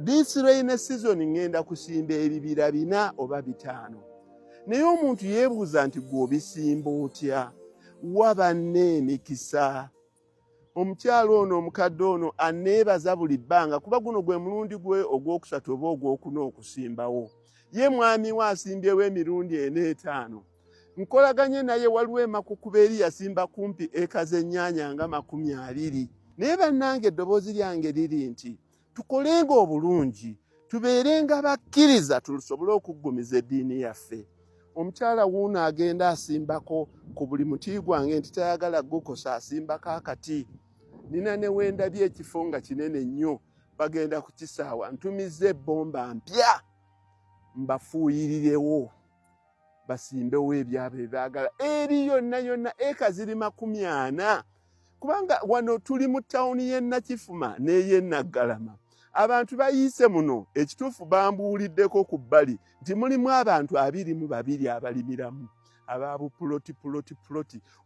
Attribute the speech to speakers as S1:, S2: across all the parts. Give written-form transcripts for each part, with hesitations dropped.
S1: this rain season ngenda kusimba ebibira 4 oba 5. Naye omuntu yeebuuza nti gw'obisimba otya? Wabanne emikisa. Omukyalo ono omukadde ono aneebaza buli bbanga kuba guno gwe mulundi gwe ogwokusatu oba ogwokuna okusimbawo. Ye mwami we asimbyewo emirundi 4 5. Nkolaganye naye waliwo emakukuba eri yasimba kumpi eka z'ennyaanya nga 20. Naye bannange eddoboozi lyange liri nti tukolenga obulungi, tubeerenga bakkiriza tusobole okuggumiza eddiini yaffe. Omukyala wuuno agenda asimbako ku buli muti gwange nti tayagala gukosa asimbako akati. Nina ne wendabye ekifo nga kinene nnyo bagenda kukisaawa ntumiza ebbomba mpya mbafuuyirirewo basimbewo ebyabwe baagala eri yonna eka ziri 40. Kubanga wano tuli mu tawuni y'e Nakifuma n'ey'e Naggalama. Abantu bayiise muno ekituufu bambuuliddeko ku bbali nti mulimu abantu 22 abalimiramu ababupuloti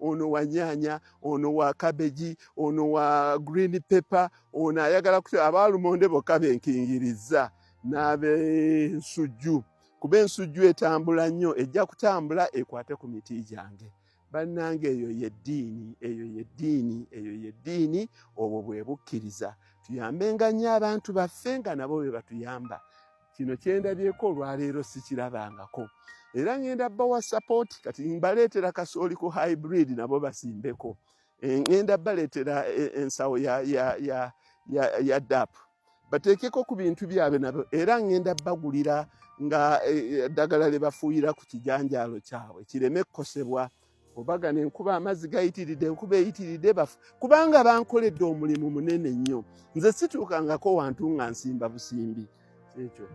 S1: ono wa nyaanya, ono wa kabeji, ono wa green pepper, ono ayagala kuta abalumonde bokka benkingiriza n'ab'ensujju. Kuba ensujju etambula nnyo ejja kutambula ekwate ku miti gyange. Bannange eyo y'eddiini, obwo bwe bukkiriza. Tuyambenga nnyo abantu baffe nga nabo bwe batuyamba. Kino kyendabyeko olwaleero sikirabangako. Era ngenda bawa support kati mbaleetera kasooli ku hybrid nabo basimbeko. Ngenda baleetera ensawo ya DAP. Bateekeko ku bintu byabwe nabo era ngenda bagulira nga eddagala lye bafuuyira ku kijanjaalo kyabwe kireme kkosebwa. Obaga n'enkuba amazzi gayitiridde enkuba eyitiridde bafu kubanga bankoledde omulimu munene nnyo. Nze situukangako wantu nga nsimba busimbi. Ekyo.